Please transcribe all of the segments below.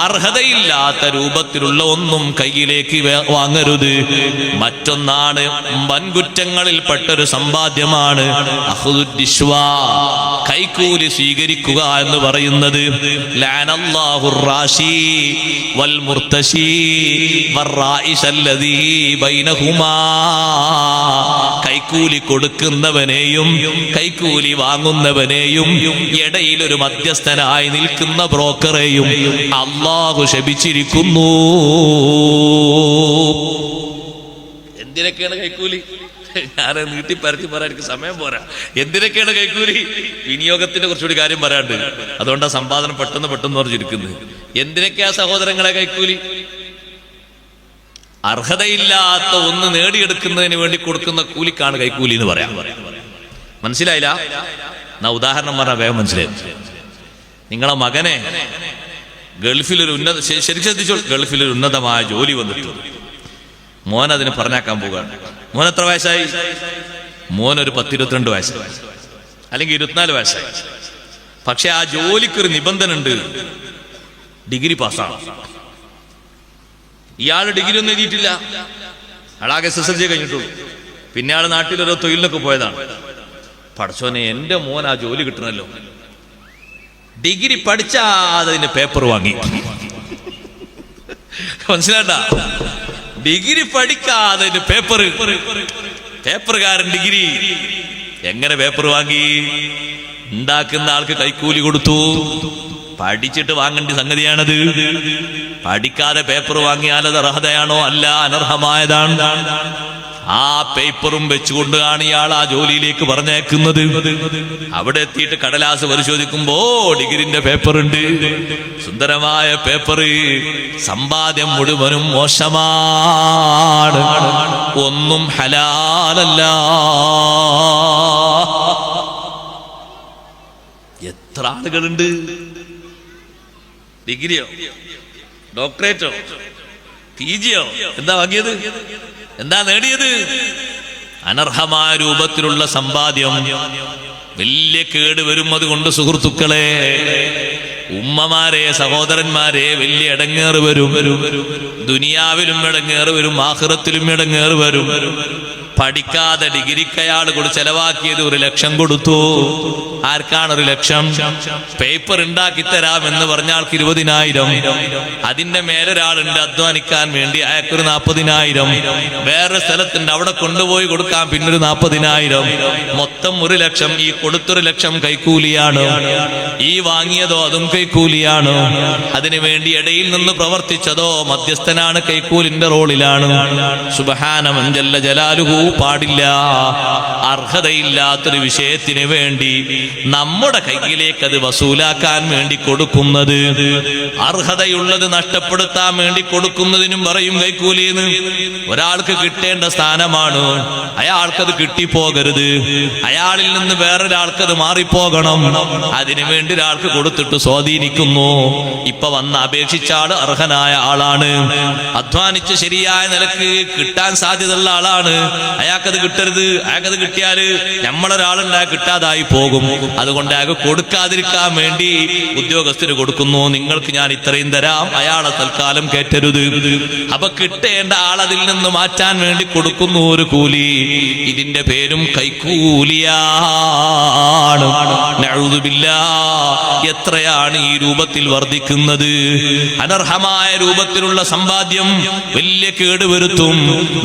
അർഹതയില്ലാത്ത രൂപത്തിലുള്ള ഒന്നും കയ്യിലേക്ക് വാങ്ങരുത്. മറ്റൊന്നാണ് വൻകുറ്റങ്ങളിൽപ്പെട്ടൊരു സമ്പാദ്യമാണ് അഖ്ദുദ്ദിശ്വാ, കൈക്കൂലി സ്വീകരിക്കുക എന്ന് പറയുന്നത്. ലഅനല്ലാഹുർ റാശി വൽ മുർതശി വറായിശല്ലദീ ബൈനഹുമാ, കൈക്കൂലി കൊടുക്കുന്നവനെയും കൈക്കൂലി വാങ്ങുന്നവനെയും ഇടയിൽ ഒരു മധ്യസ്ഥനായി നിൽക്കുന്ന ബ്രോക്കറെയും അല്ലാഹു ശപിച്ചിരിക്കുന്നു. എന്തിനൊക്കെയാണ് കൈക്കൂലി? ഞാൻ നീട്ടിപ്പരത്തി പറയാൻ എനിക്ക് സമയം പോരാ. എന്തിനൊക്കെയാണ് കൈക്കൂലി? വിനിയോഗത്തിന്റെ കുറച്ചുകൂടി കാര്യം പറയാണ്ട്, അതുകൊണ്ടാ സമ്പാദനം പെട്ടെന്ന് പറഞ്ഞിരിക്കുന്നത്. എന്തിനൊക്കെയാ സഹോദരങ്ങളെ കൈക്കൂലി? അർഹതയില്ലാത്ത ഒന്ന് നേടിയെടുക്കുന്നതിന് വേണ്ടി കൊടുക്കുന്ന കൂലിക്കാണ് കൈക്കൂലി എന്ന് പറയാം. മനസ്സിലായില്ല? എന്നാ ഉദാഹരണം പറഞ്ഞാൽ വേഗം മനസ്സിലായി. നിങ്ങളെ മകനെ ഗൾഫിലൊരു ശരിക്കും ശ്രദ്ധിച്ചോ, ഗൾഫിലൊരു ഉന്നതമായ ജോലി വന്നിട്ടു. മോൻ അതിന് പറഞ്ഞാക്കാൻ പോവുകയാണ്. മോൻ എത്ര വയസ്സായി? മോനൊരു 10-22 വയസ്സായി, അല്ലെങ്കിൽ 24 വയസ്സായി. പക്ഷെ ആ ജോലിക്കൊരു നിബന്ധന ഉണ്ട്, ഡിഗ്രി പാസ്സാണ്. ഇയാൾ ഡിഗ്രി ഒന്നും എഴുതിയിട്ടില്ല, അയാളാകെ SSLC കഴിഞ്ഞിട്ടുള്ളൂ. പിന്നെ ആള് നാട്ടിലൊരോ തൊഴിലിനൊക്കെ പോയതാണ്. പഠിച്ചോനെ, എന്റെ മോൻ ആ ജോലി കിട്ടണല്ലോ. ഡിഗ്രി പഠിച്ചാൽ അതിന്റെ പേപ്പർ വാങ്ങി. മനസ്സിലാണ്ട? ഡിഗ്രി പഠിക്കാതെ പേപ്പറുകാരൻ ഡിഗ്രി എങ്ങനെ പേപ്പർ വാങ്ങി? ഉണ്ടാക്കുന്ന ആൾക്ക് കൈക്കൂലി കൊടുത്തു. പഠിച്ചിട്ട് വാങ്ങേണ്ട സംഗതിയാണത്. പഠിക്കാതെ പേപ്പർ വാങ്ങിയാൽ അത് അർഹതയാണോ? അല്ല, അനർഹമായതാണ്. ആ പേപ്പറും വെച്ചുകൊണ്ടാണ് ഇയാൾ ആ ജോലിയിലേക്ക് പറഞ്ഞേക്കുന്നത്. അവിടെ എത്തിയിട്ട് കടലാസ് പരിശോധിക്കുമ്പോ ഡിഗ്രിന്റെ പേപ്പർ ഉണ്ട്, സുന്ദരമായ പേപ്പർ. സമ്പാദ്യം മുഴുവനും മോശമാണ്, ഒന്നും ഹലാലല്ല. എത്ര ആളുകളുണ്ട് ഡിഗ്രിയോ ഡോക്ടറേറ്റോ PGയോ എന്താ വാങ്ങിയത്? എന്താ നേടിയത്? അനർഹമായ രൂപത്തിലുള്ള സമ്പാദ്യം. വലിയ കേട് വരും അതുകൊണ്ട്. സുഹൃത്തുക്കളെ, ഉമ്മമാരെ, സഹോദരന്മാരെ, വലിയ ഇടങ്ങേറ് വരും. ദുനിയാവിലും ഇടങ്ങേറ് വരും, ആഖിറത്തിലും ഇടങ്ങേറ് വരും. പഠിക്കാതെ ഡിഗ്രിക്കയാൾ കൂടി ചെലവാക്കിയത് 1 ലക്ഷം കൊടുത്തു. ആർക്കാണ് 1 ലക്ഷം? പേപ്പർ ഉണ്ടാക്കി തരാമെന്ന് പറഞ്ഞ ആൾക്ക് 20,000. അതിന്റെ മേലൊരാളുണ്ട് അധ്വാനിക്കാൻ വേണ്ടി, അയാൾക്കൊരു 40,000. വേറെ സ്ഥലത്തുണ്ട്, അവിടെ കൊണ്ടുപോയി കൊടുക്കാൻ പിന്നൊരു 40,000. മൊത്തം 1 ലക്ഷം. ഈ കൊടുത്തൊരു ലക്ഷം കൈക്കൂലിയാണ്. ഈ വാങ്ങിയതോ അതും കൈക്കൂലിയാണ്. അതിനു വേണ്ടി ഇടയിൽ നിന്ന് പ്രവർത്തിച്ചതോ മധ്യസ്ഥനാണ്, കൈക്കൂലിന്റെ റോളിലാണ്. സുബ്ഹാന മൻ ജല്ല ജലാലുഹു. പാടില്ല. അർഹതയില്ലാത്തൊരു വിഷയത്തിന് വേണ്ടി നമ്മുടെ കയ്യിലേക്ക് അത് വസൂലാക്കാൻ വേണ്ടി കൊടുക്കുന്നത്, അർഹതയുള്ളത് നഷ്ടപ്പെടുത്താൻ വേണ്ടി കൊടുക്കുന്നതിനും പറയും കൈക്കൂലിന്ന്. ഒരാൾക്ക് കിട്ടേണ്ട സ്ഥാനമാണ്, അയാൾക്കത് കിട്ടിപ്പോകരുത്. അയാളിൽ നിന്ന് വേറൊരാൾക്കത് മാറിപ്പോകണം. അതിനു വേണ്ടി ഒരാൾക്ക് കൊടുത്തിട്ട് സ്വാധീനിക്കുന്നു. ഇപ്പൊ വന്ന് അപേക്ഷിച്ച ആള് അർഹനായ ആളാണ്, അധ്വാനിച്ച് ശരിയായ നിലക്ക് കിട്ടാൻ സാധ്യതയുള്ള ആളാണ്. അയാൾക്കത് കിട്ടരുത്. അയാൾക്കത് കിട്ടിയാല് നമ്മളൊരാളുണ്ടായ കിട്ടാതായി പോകും. അതുകൊണ്ട് അയാൾക്ക് കൊടുക്കാതിരിക്കാൻ വേണ്ടി ഉദ്യോഗസ്ഥര് കൊടുക്കുന്നു. നിങ്ങൾക്ക് ഞാൻ ഇത്രയും തരാം, അയാളെ തൽക്കാലം കേറ്റരുത്. അപ്പൊ കിട്ടേണ്ട ആളതിൽ നിന്ന് മാറ്റാൻ വേണ്ടി കൊടുക്കുന്നു ഒരു കൂലി. ഇതിന്റെ പേരും കൈക്കൂലിയാണ്. നഊദു ബില്ലാഹ്. എത്രയാണ് ഈ രൂപത്തിൽ വർദ്ധിക്കുന്നത്? അനർഹമായ രൂപത്തിലുള്ള സമ്പാദ്യം വലിയ കേടുവരുത്തും.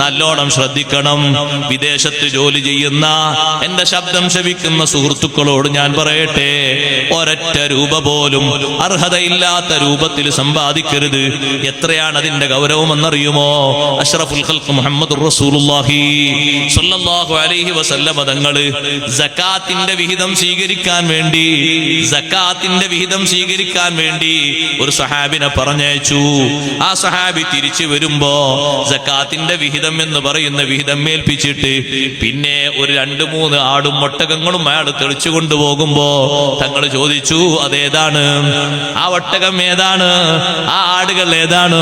നല്ലോണം ശ്രദ്ധിക്കണം. വിദേശത്ത് ജോലി ചെയ്യുന്ന എന്റെ ശബ്ദം ശ്രവിക്കുന്ന സുഹൃത്തുക്കളോട് ഞാൻ പറയട്ടെ, ഒരൊറ്റ രൂപ പോലും അർഹതയില്ലാത്ത രൂപത്തിൽ സമ്പാദിക്കരുത്. എത്രയാണ് അതിന്റെ ഗൗരവം എന്നറിയുമോ? അഷ്റഫുൽ ഖൽഖ് മുഹമ്മദുർ റസൂലുള്ളാഹി സ്വല്ലല്ലാഹു അലൈഹി വസല്ലം തങ്ങള് സകാത്തിന്റെ വിഹിതം സ്വീകരിക്കാൻ വേണ്ടി ഒരു സഹാബിനെ പറഞ്ഞയച്ചു. ആ സഹാബി തിരിച്ചു വരുമ്പോ സകാത്തിന്റെ വിഹിതം എന്ന് പറയുന്ന വിഹിതം ഏൽപ്പിച്ചിട്ട് പിന്നെ ഒരു 2-3 ആടും ഒട്ടകങ്ങളും അയാൾ തെളിച്ചു കൊണ്ടുപോകുമ്പോ തങ്ങൾ ചോദിച്ചു, അതേതാണ്? ആ ഒട്ടകം ഏതാണ്? ആ ആടുകൾ ഏതാണ്?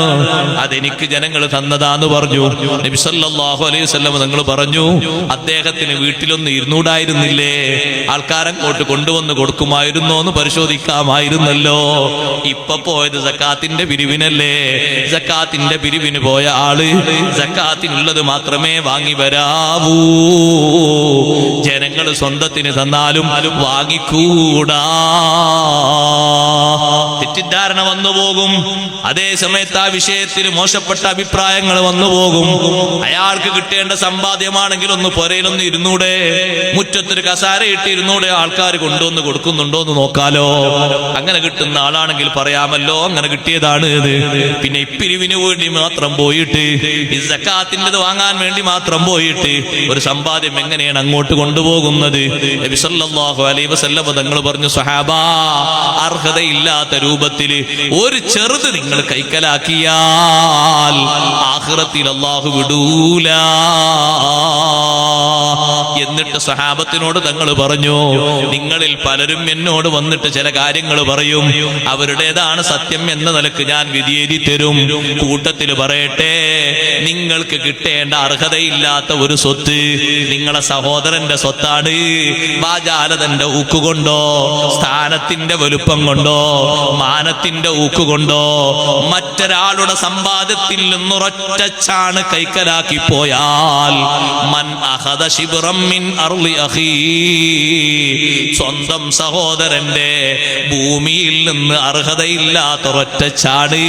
അതെനിക്ക് ജനങ്ങൾ തന്നതാന്ന് പറഞ്ഞു. നബി സല്ലല്ലാഹു അലൈഹി വസല്ലം തങ്ങൾ പറഞ്ഞു, അദ്ദേഹത്തിന് വീട്ടിലൊന്ന് ഇരുന്നൂടായിരുന്നില്ലേ? ആൾക്കാരങ്ങോട്ട് കൊണ്ടുവന്ന് കൊടുക്കുമായിരുന്നോ എന്ന് പരിശോധിക്കാമായിരുന്നല്ലോ. ആയിരുന്നല്ലോ. ഇപ്പൊ പോയത് സക്കാത്തിന്റെ പിരിവിനല്ലേ? സക്കാത്തിന്റെ പിരിവിന് പോയ ആള് സക്കാത്തിനുള്ളത് മാത്രമേ വാങ്ങി വരാവൂ. ജനങ്ങൾ സ്വന്തത്തിന് തന്നാലും വാങ്ങിക്കൂടാ. തെറ്റിദ്ധാരണ വന്നുപോകും. അതേ സമയത്ത് ആ വിഷയത്തിൽ മോശപ്പെട്ട അഭിപ്രായങ്ങൾ വന്നുപോകും. അയാൾക്ക് കിട്ടേണ്ട സമ്പാദ്യമാണെങ്കിൽ ഒന്ന് പുരയിലൊന്ന് ഇരുന്നൂടെ, മുറ്റത്തൊരു കസാര ഇട്ടിരുന്നൂടെ, ആൾക്കാർ കൊണ്ടുവന്ന് കൊടുക്കുന്നുണ്ടോ എന്ന് നോക്കാലോ. അങ്ങനെ കിട്ടുന്ന ആളാണെങ്കിൽ പറയാമല്ലോ അങ്ങനെ കിട്ടിയതാണ് ഇത്. പിന്നെ ഇപ്പിരിവിന് വേണ്ടി മാത്രം പോയിട്ട്, ഈ സക്കാത്തിൻ്റെത് വാങ്ങാൻ വേണ്ടി മാത്രം പോയിട്ട് ഒരു സമ്പാദ്യം എങ്ങനെയാണ് അങ്ങോട്ട് കൊണ്ടുപോകുന്നത്? നബി സല്ലല്ലാഹു അലൈഹി വസല്ലം തങ്ങൾ പറഞ്ഞു, സ്വഹാബാ, അർഹതയില്ലാത്ത രൂപത്തിൽ ഒരു ചെറുത് നിങ്ങൾ കൈക്കലാക്കിയാൽ ആഖിറത്തിൽ അല്ലാഹു വിടൂല. എന്നിട്ട് സഹാബത്തിനോട് തങ്ങൾ പറഞ്ഞു, നിങ്ങളിൽ പലരും എന്നോട് വന്നിട്ട് ചില കാര്യങ്ങൾ പറയും, അവരുടേതാണ് സത്യം എന്ന നിലക്ക് ഞാൻ വിധിയെഴുതി തരും. കൂട്ടത്തിൽ പറയട്ടെ, നിങ്ങൾക്ക് കിട്ടേണ്ട അർഹതയില്ലാത്ത ഒരു സ്വത്ത് നിങ്ങളെ സഹോദരന്റെ സ്വത്താണ്. വാചാലതന്റെ ഊക്കുകൊണ്ടോ, സ്ഥാനത്തിന്റെ വലുപ്പം കൊണ്ടോ, മാനത്തിന്റെ ഊക്കുകൊണ്ടോ മറ്റൊരാളുടെ സമ്പാദ്യത്തിൽ നിന്നൊരൊറ്റ ചാണ് കൈക്കലാക്കി പോയാൽ, മൻ അഖദ ശിബ്റം മിൻ അർളി അഖീ, സ്വന്തം സഹോദരന്റെ ഭൂമിയിൽ നിന്ന് അർഹതയില്ലാത്ത ഒരൊറ്റ ചാട്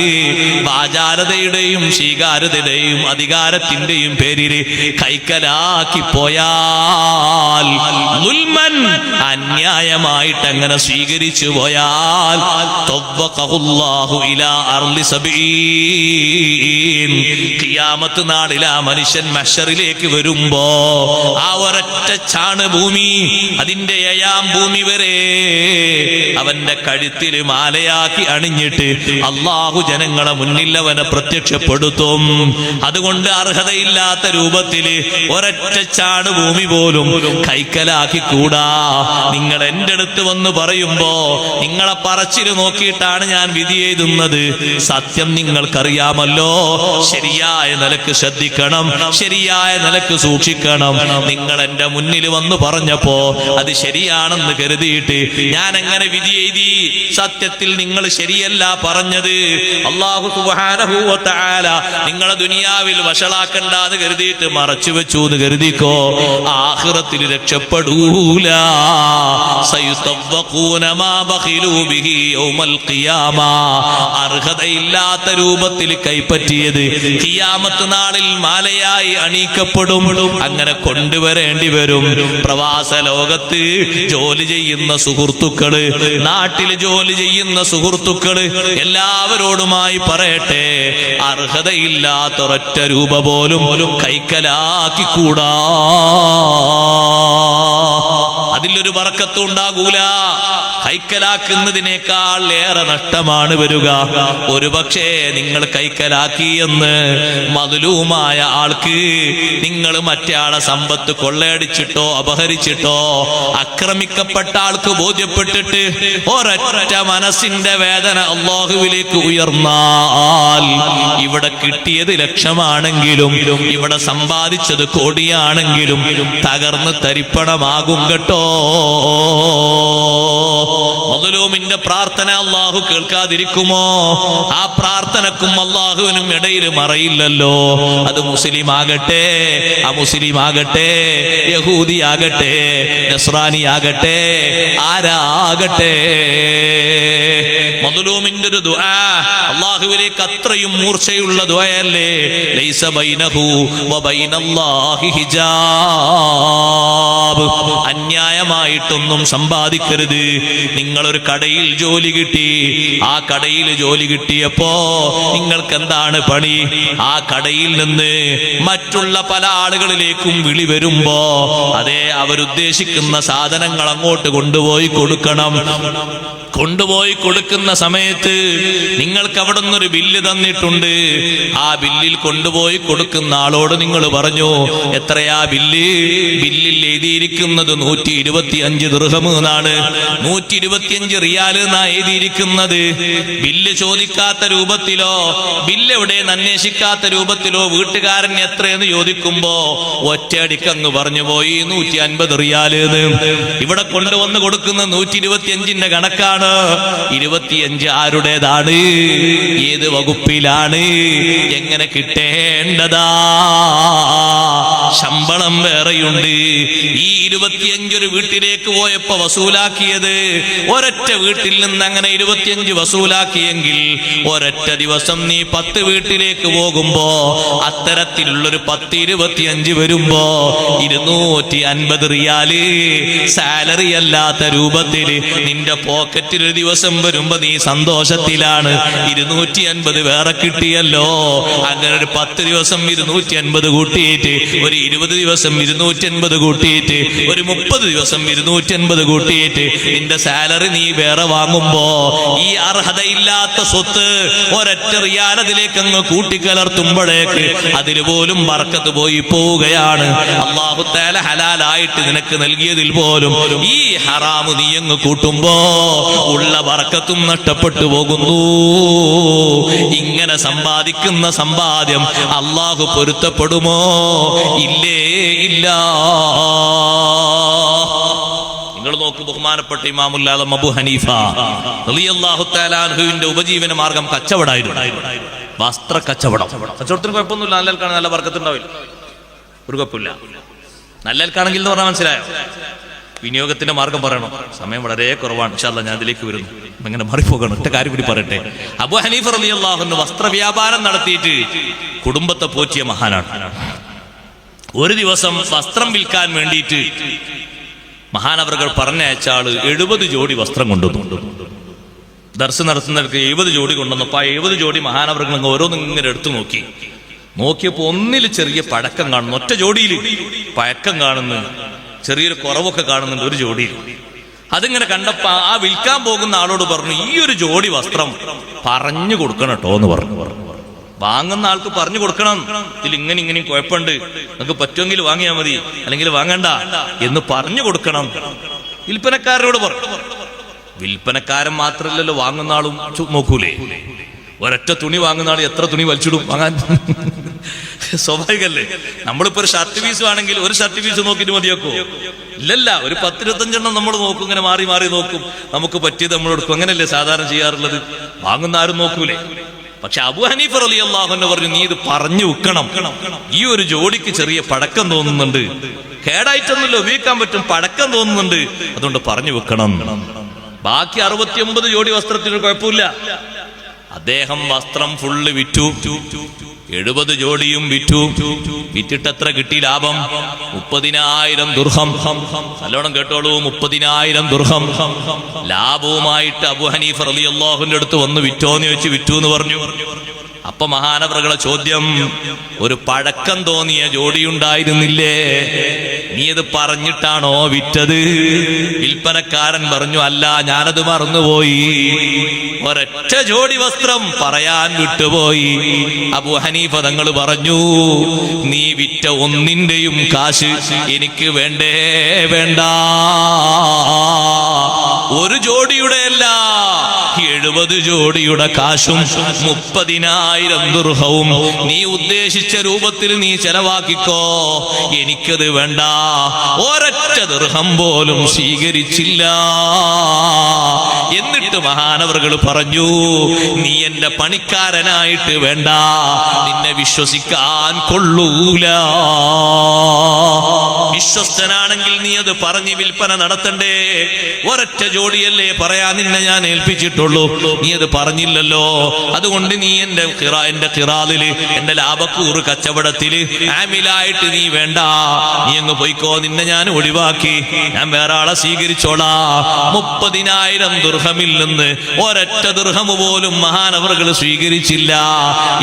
വാചാലതയുടെയും സ്വീകാര്യതയുടെയും അധികാരത്തിന്റെയും പേരിൽ കൈക്കലാക്കി പോയാൽ, ദുൽമൻ, അന്യായമായിട്ട് അങ്ങനെ സ്വീകരിച്ചു പോയാൽ, തവ്വഖഹുല്ലാഹു ഇലാ അർളി സബഈൻ, ഖിയാമത്ത് നാളിൽ ആ മനുഷ്യൻ മഹ്ശറിലേക്ക് വരുമ്പോ ആ ഒരൊറ്റ ചാണ് ഭൂമി, അതിന്റെ 7-ാം ഭൂമി വരെ അവന്റെ കഴുത്തിൽ മാലയാക്കി അണിഞ്ഞിട്ട് അള്ളാഹു ജനങ്ങളെ മുന്നിൽ അവനെ പ്രത്യക്ഷപ്പെടുത്തും. അതുകൊണ്ട് അർഹതയില്ലാത്ത രൂപത്തിൽ ഒരൊറ്റ ചാണ് ഭൂമി പോലും കൈക്കലാക്കി കൂടാ. നിങ്ങൾ എന്റെ അടുത്ത് വന്ന് പറയുമ്പോ നിങ്ങളെ പറച്ചില് നോക്കിയിട്ടാണ് ഞാൻ വിധി എഴുതുന്നത്. സത്യം നിങ്ങൾക്കറിയാമല്ലോ. ശരിയായ നിലക്ക് ശ്രദ്ധിക്കണം, ശരിയായ നിലക്ക് സൂക്ഷിക്കണം. നിങ്ങൾ എന്റെ മുന്നിൽ വന്ന് പറഞ്ഞപ്പോ അത് ശരിയാണെന്ന് കരുതിയിട്ട് ഞാൻ എങ്ങനെ വിധി എഴുതി? സത്യത്തിൽ നിങ്ങൾ ശരിയല്ല പറഞ്ഞത്. അല്ലാഹു സുബ്ഹാനഹു വ തആല നിങ്ങളെ ദുനിയാവിൽ വഷളാക്കണ്ട എന്ന് കരുതിയിട്ട് മറച്ചു വെച്ചു എന്ന് കരുതിക്കോ, ആഖിറത്തിൽ രക്ഷപ്പെടൂല. സയുതവഖൂന മാ ബഖിലൂ ബിഹി യൗമൽ ഖിയാമ, അർഹതയില്ലാത്ത രൂപത്തിൽ കൈപ്പറ്റിയത് ഖിയാമത്ത് നാളിൽ മാലയായി അണിയിക്കപ്പെടും. അങ്ങനെ കൊണ്ടുവരേണ്ടി വരും. പ്രവാസ ലോകത്ത് ജോലി ചെയ്യുന്ന സുഹൃത്തുക്കള്, നാട്ടിൽ ജോലി ചെയ്യുന്ന സുഹൃത്തുക്കള്, എല്ലാവരോടുമായി പറയട്ടെ, അർഹതയില്ലാത്ത ഒരൊറ്റ രൂപ പോലും കൈക്കലാക്കി കൂടാ. അതിലൊരു ബർക്കത്തും ഉണ്ടാകൂല. കൈക്കലാക്കുന്നതിനേക്കാൾ ഏറെ നഷ്ടമാണ് വരിക. ഒരുപക്ഷേ നിങ്ങൾ കൈക്കലാക്കി എന്ന് മദ്ലൂമായ ആൾക്ക്, നിങ്ങൾ മറ്റേ ആളെ സമ്പത്ത് കൊള്ളയടിച്ചിട്ടോ അപഹരിച്ചിട്ടോ ആക്രമിക്കപ്പെട്ട ആൾക്ക് ബോധ്യപ്പെട്ടിട്ട് ഒരൊറ്റ മനസ്സിന്റെ വേദന അല്ലാഹുവിലേക്ക് ഉയർന്നാൽ, ഇവിടെ കിട്ടിയത് ലക്ഷമാണെങ്കിലും ഇവിടെ സമ്പാദിച്ചത് കോടിയാണെങ്കിലും തകർന്ന് തരിപ്പണമാകും കേട്ടോ. മദ്ലൂമിന്റെ പ്രാർത്ഥന അല്ലാഹു കേൾക്കാതിരിക്കുമോ? ആ പ്രാർത്ഥനക്കും അല്ലാഹുവിനും ഇടയിൽ മറയില്ലല്ലോ. അത് മുസ്ലിം ആകട്ടെ, അമുസ്ലിം ആകട്ടെ, യഹൂദി ആകട്ടെ, നസ്രാനി ആകട്ടെ, ആരാകട്ടെ, മദ്ലൂമിന്റെ ഒരു ദുആ അല്ലാഹുവിലേക്ക് അത്രയും മൂർച്ചയുള്ള ദുആയല്ലേ. ലൈസ ബൈനഹു വ ബൈനല്ലാഹി ഹിജാബ്. അന്യായമായിട്ടൊന്നും സമ്പാദിക്കരുത്. നിങ്ങളൊരു കടയിൽ ജോലി കിട്ടി, ആ കടയിൽ ജോലി കിട്ടിയപ്പോ നിങ്ങൾക്ക് എന്താണ് പണി? ആ കടയിൽ നിന്ന് മറ്റുള്ള പല ആളുകളിലേക്കും വിളി വരുമ്പോ അതേ അവരുദ്ദേശിക്കുന്ന സാധനങ്ങൾ അങ്ങോട്ട് കൊണ്ടുപോയി കൊടുക്കണം. കൊണ്ടുപോയി കൊടുക്കുന്ന സമയത്ത് നിങ്ങൾക്ക് അവിടെ നിന്നൊരു ബില്ല് തന്നിട്ടുണ്ട്. ആ ബില്ലിൽ കൊണ്ടുപോയി കൊടുക്കുന്ന ആളോട് നിങ്ങൾ പറഞ്ഞു, എത്രയാ ബില്ല്? ബില്ലിൽ എഴുതിയിരിക്കുന്നത് 125 ദിർഹം എന്നാണ്. 125 റിയാൽ എന്നാ എഴുതിയിരിക്കുന്നത്. ബില്ല് ചോദിക്കാത്ത രൂപത്തിലോ ബില്ല് എവിടെയെന്ന് അന്വേഷിക്കാത്ത രൂപത്തിലോ വീട്ടുകാരൻ എത്രയെന്ന് ചോദിക്കുമ്പോ ഒറ്റയടിക്കങ്ങ് പറഞ്ഞു പോയി 150 റിയാൽ എന്ന്. ഇവിടെ കൊണ്ടുവന്ന് കൊടുക്കുന്ന 125ന്റെ കണക്കാണ്. 25 ആരുടേതാണ്? ഏത് വകുപ്പിലാണ്? എങ്ങനെ കിട്ടേണ്ടതാ? ശമ്പളം വേറെയുണ്ട്. ഈ 25 ഒരു വീട്ടിലേക്ക് പോയപ്പോ വസൂലാക്കിയത്, ഒരൊറ്റ വീട്ടിൽ നിന്ന് അങ്ങനെ 25 വസൂലാക്കിയെങ്കിൽ ഒരൊറ്റ ദിവസം നീ 10 വീട്ടിലേക്ക് പോകുമ്പോ അത്തരത്തിലുള്ളൊരു 10-25 വരുമ്പോ 250 റിയാല് സാലറി അല്ലാത്ത രൂപത്തിൽ നിന്റെ പോക്കറ്റിൽ ഒരു ദിവസം വരുമ്പോ നീ സന്തോഷത്തിലാണ്. 250 വേറെ കിട്ടിയല്ലോ. അങ്ങനെ ഒരു 10 ദിവസം 250 കൂട്ടിയിട്ട്, ഒരു 20 ദിവസം 250 കൂട്ടിയിട്ട്, ഒരു 30 ദിവസം 250 കൂട്ടിയിട്ട് നിന്റെ സാലറി നീ വേറെ വാങ്ങുമ്പോ ഈ അർഹതയില്ലാത്ത സ്വത്ത് ഒരൊറ്റ റിയാൽ അതിലേക്ക് അങ്ങ് കൂട്ടിക്കലർത്തുമ്പോഴേക്ക് അതിൽ പോലും ബർക്കത്ത് പോയി പോവുകയാണ്. അല്ലാഹു തആല ഹലാലായിട്ട് നിനക്ക് നൽകിയതിൽ പോലും ഈ ഹറാമ് നീ അങ്ങ് കൂട്ടുമ്പോ ഉള്ള ബർക്കത്തും നഷ്ടപ്പെട്ടു പോകുന്നു. ഇങ്ങനെ സമ്പാദിക്കുന്ന സമ്പാദ്യം അല്ലാഹു പൊരുത്തപ്പെടുമോ? ഇല്ലേ ഇല്ല. നിങ്ങൾ നോക്കൂ, ബഹുമാനപ്പെട്ട ഇമാമുൽ ആദം അബൂ ഹനീഫ റളിയല്ലാഹു തആല അൻഹുവിന്റെ ഉപജീവന മാർഗം കച്ചവടമായിരുന്നു. വസ്ത്ര കച്ചവടം. കച്ചവടത്തിന് കുഴപ്പമൊന്നുമില്ല, നല്ലൽക്കാണെങ്കിൽ നല്ല ബർക്കത്തുണ്ടാവില്ല, ഒരു കുഴപ്പമില്ല. നല്ലൽക്കാണെങ്കിൽ എന്ന് പറഞ്ഞാൽ മനസ്സിലായോ? വിനിയോഗത്തിന്റെ മാർഗം പറയണം. സമയം വളരെ കുറവാണ്. ഇൻഷാ അല്ലാഹ് ഞാൻ അതിലേക്ക് വരുന്നു. ഇങ്ങനെ മാറിപ്പോകണം. ഒറ്റ കാര്യം കൂടി പറയട്ടെ. അബൂ ഹനീഫ റളിയല്ലാഹു അൻഹു വസ്ത്ര വ്യാപാരം നടത്തിയിട്ട് കുടുംബത്തെ പോറ്റിയ മഹാനാണ്. ഒരു ദിവസം വസ്ത്രം വിൽക്കാൻ വേണ്ടിയിട്ട് മഹാനവറുകൾ പറഞ്ഞയച്ച ആള് 70 ജോഡി വസ്ത്രം കൊണ്ടുവന്നു. ദർശനം നടത്തുന്നവർക്ക് 70 ജോഡി കൊണ്ടുവന്നപ്പോ ആ 70 ജോഡി മഹാനവറുകൾ ഓരോന്നും ഇങ്ങനെ എടുത്തു നോക്കിയപ്പോ ഒന്നിൽ ചെറിയ പഴക്കം കാണുന്നു, ഒറ്റ ജോഡിയിൽ പഴക്കം കാണുന്നു, ചെറിയൊരു കുറവൊക്കെ കാണുന്നുണ്ട് ഒരു ജോഡിയിൽ. അതിങ്ങനെ കണ്ടപ്പോ ആ വിൽക്കാൻ പോകുന്ന ആളോട് പറഞ്ഞു, ഈ ഒരു ജോഡി വസ്ത്രം പറഞ്ഞു കൊടുക്കണം കേട്ടോ എന്ന് പറഞ്ഞു. വാങ്ങുന്ന ആൾക്ക് പറഞ്ഞു കൊടുക്കണം, ഇതിൽ ഇങ്ങനെയും കുഴപ്പമുണ്ട്, നിങ്ങൾക്ക് പറ്റുമെങ്കിൽ വാങ്ങിയാൽ മതി, അല്ലെങ്കിൽ വാങ്ങണ്ട എന്ന് പറഞ്ഞു കൊടുക്കണം. വിൽപ്പനക്കാരനോട് പറഞ്ഞു. വിൽപ്പനക്കാരൻ മാത്രമല്ലല്ലോ, വാങ്ങുന്ന ആളും നോക്കൂലേ. ഒരൊറ്റ തുണി വാങ്ങുന്ന ആൾ എത്ര തുണി വലിച്ചിടും വാങ്ങാൻ? സ്വാഭാവികല്ലേ. നമ്മളിപ്പോ ഒരു ഷർട്ട് പീസ് ആണെങ്കിൽ ഒരു ഷർട്ട് പീസ് നോക്കിയിട്ട് മതിയാക്കോ? ഇല്ലല്ല, ഒരു 10-25 നമ്മൾ നോക്കും, ഇങ്ങനെ മാറി മാറി നോക്കും, നമുക്ക് പറ്റിയത് നമ്മൾ എടുക്കും. അങ്ങനെയല്ലേ സാധാരണ ചെയ്യാറുള്ളത്. വാങ്ങുന്ന ആരും നോക്കൂലേ. പക്ഷെ അബൂ ഹനീഫ റളിയല്ലാഹു അൻഹു പറഞ്ഞു, നീ ഇത് പറഞ്ഞു വെക്കണം. ഈ ഒരു ജോഡിക്ക് ചെറിയ പഴക്കം തോന്നുന്നുണ്ട്, കേടായിട്ടൊന്നുമില്ല, ഉപയോഗിക്കാൻ പറ്റും, പഴക്കം തോന്നുന്നുണ്ട്, അതുകൊണ്ട് പറഞ്ഞു വെക്കണം. ബാക്കി 69 ജോഡി വസ്ത്രത്തിന് കുഴപ്പമില്ല. അദ്ദേഹം വസ്ത്രം ഫുള്ള് വിറ്റു. 70 ജോഡിയും വിറ്റു. വിറ്റിട്ട് എത്ര കിട്ടി ലാഭം? 30,000 ദിർഹം. നല്ലോണം കേട്ടോളൂ, 30,000 ദിർഹം ലാഭവുമായിട്ട് അബൂ ഹനീഫ റളിയല്ലാഹു അൻഹു അടുത്ത് വന്ന് വിറ്റോന്ന് ചോദിച്ചു. വിറ്റു എന്ന് പറഞ്ഞു. അപ്പൊ മഹാനവറുകളുടെ ചോദ്യം, ഒരു പഴക്കം തോന്നിയ ജോഡിയുണ്ടായിരുന്നില്ലേ, നീ അത് പറഞ്ഞിട്ടാണോ വിറ്റത്? വിൽപ്പനക്കാരൻ പറഞ്ഞു, അല്ല, ഞാനത് മറന്നുപോയി, ഒരൊറ്റ ജോഡി വസ്ത്രം പറയാൻ വിട്ടുപോയി. അബൂ ഹനീഫ തങ്ങൾ പറഞ്ഞു, നീ വിറ്റ ഒന്നിന്റെയും കാശ് എനിക്ക് വേണ്ടേ വേണ്ട. ഒരു ജോഡിയുടെ അല്ല, 70 ജോഡിയുടെ കാശും 30,000 ദിർഹവും നീ ഉദ്ദേശിച്ച രൂപത്തിൽ നീ ചെലവാക്കിക്കോ, എനിക്കത് വേണ്ട. ഒരൊറ്റ ദിർഹം പോലും സ്വീകരിച്ചില്ല. എന്നിട്ട് മഹാനവറുകൾ പറഞ്ഞു, നീ എന്റെ പണിക്കാരനായിട്ട് വേണ്ട, നിന്നെ വിശ്വസിക്കാൻ കൊള്ളൂല. വിശ്വസ്തനാണെങ്കിൽ നീ അത് പറഞ്ഞ് വിൽപ്പന നടത്തണ്ടേ? ഒരൊറ്റ ജോഡിയല്ലേ പറയാൻ നിന്നെ ഞാൻ ഏൽപ്പിച്ചിട്ടുള്ളൂ, നീ അത് പറഞ്ഞില്ലല്ലോ. അതുകൊണ്ട് നീ എന്റെ ഖിറാദില്, എന്റെ ലാഭക്കൂറ് കച്ചവടത്തില് ആമിലായിട്ട് നീ വേണ്ട, നീ അങ്ങ് പോയിക്കോ, നിന്നെ ഞാൻ ഒഴിവാക്കി, ഞാൻ വേറെ ആളെ സ്വീകരിച്ചോളാ. 30,000 ദിർഹമിൽ നിന്ന് ഒരൊറ്റ ദിർഹം പോലും മഹാനവറുകൾ സ്വീകരിച്ചില്ല.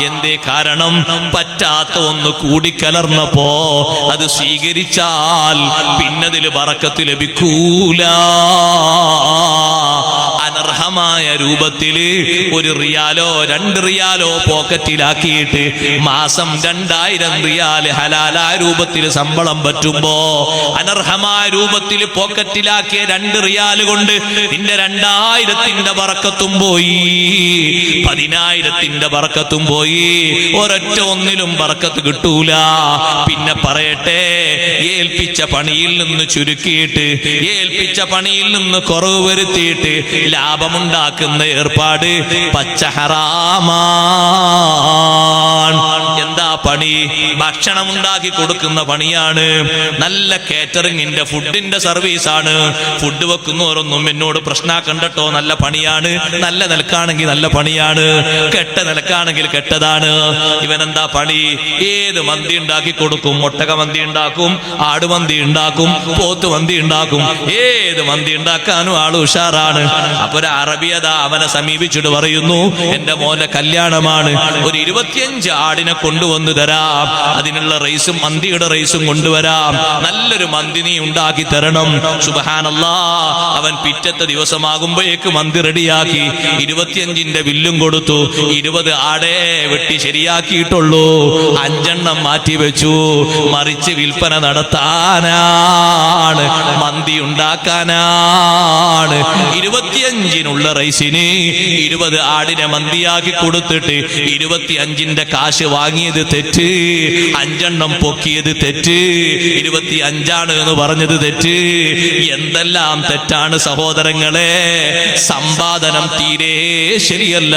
എന്തേ കാരണം? പറ്റാത്ത ഒന്ന് കൂടിക്കലർന്നപ്പോ അത് സ്വീകരിച്ചാൽ പിന്നതില് ബറക്കത്ത് ലഭിക്കൂല. അനർഹമായ രൂപത്തില് 1 റിയാലോ 2 റിയാലോ പോക്കറ്റിലാക്കിയിട്ട് മാസം 2000 റിയാല് ഹലാലായ രൂപത്തിൽ ശമ്പളം പറ്റുമ്പോ അനർഹമായ രൂപത്തിൽ പോക്കറ്റിലാക്കിയ 2 റിയാല് കൊണ്ട് നിന്റെ 2000-ന്റെ ബറക്കത്തും പോയി, 10,000-ന്റെ ബറക്കത്തും പോയി. ഒരൊറ്റ ഒന്നിലും ബറക്കത്ത് കിട്ടൂല. പിന്നെ പറയട്ടെ, ഏൽപ്പിച്ച പണിയിൽ നിന്ന് ചുരുക്കിയിട്ട്, ഏൽപ്പിച്ച പണിയിൽ നിന്ന് കുറവ് വരുത്തിയിട്ട് ലാഭമുണ്ടാക്കുന്ന ഏർപ്പാട് പച്ച ഹറാമാണ്. എന്താ പണി? ഭക്ഷണം ഉണ്ടാക്കി കൊടുക്കുന്ന പണിയാണ്. നല്ല കേറ്ററിംഗിന്റെ ഫുഡിന്റെ സർവീസാണ്. ഫുഡ് വെക്കുന്നവരൊന്നും എന്നോട് പ്രശ്നാക്കണ്ടട്ടോ, നല്ല പണിയാണ്. നല്ല നിലക്കാണെങ്കിൽ നല്ല പണിയാണ്, കെട്ട നിലക്കാണെങ്കിൽ കെട്ടതാണ്. ഇവനെന്താ പണി? ഏത് മന്തി ഉണ്ടാക്കി കൊടുക്കും. ഒട്ടക മന്തി ഉണ്ടാക്കും, ആടുമന്തി ഉണ്ടാക്കും, പോത്ത് മന്തി ഉണ്ടാക്കും. ഏത് മന്തി ഉണ്ടാക്കാനും ആള് ഉഷാറാണ്. അപ്പൊ ഒരു അറബിയത അവനെ സമീപിച്ചിട്ട് പറയുന്നു, എന്റെ മോന്റെ കല്യാണമാണ്, ഒരു 25 ആടിനെ കൊണ്ടുവന്ന് തരാം, അതിനുള്ള റൈസും മന്തിയുടെ റൈസും കൊണ്ടുവരാം, നല്ലൊരു മന്തി നീ ഉണ്ടാക്കി തരണം. സുബ്ഹാനല്ലാഹ്, അവൻ പിറ്റത്തെ ദിവസമാകുമ്പോഴേക്ക് മന്തി റെഡിയാക്കി 25-ന്റെ ബില്ലും കൊടുത്തു. 20 ആടേ വെട്ടി ശരിയാക്കിയിട്ടുള്ളൂ, 5 എണ്ണം മാറ്റി വെച്ചു. മറിച്ച് വിൽപ്പന നടത്താനാണ്, മന്തി ഉണ്ടാക്കാനാണ്. 25-നുള്ള റൈസിന് 20 ആടിനെ മന്തിയാക്കി കൊടുത്തിട്ട് 25-ന്റെ കാശ് വാങ്ങിയത് തെറ്റ്, 5 എണ്ണം പൊക്കിയത് തെറ്റ്, 25 എന്ന് പറഞ്ഞത് തെറ്റ്. എന്തെല്ലാം തെറ്റാണ് സഹോദരങ്ങളെ! സമ്പാദനം തീരെ ശരിയല്ല.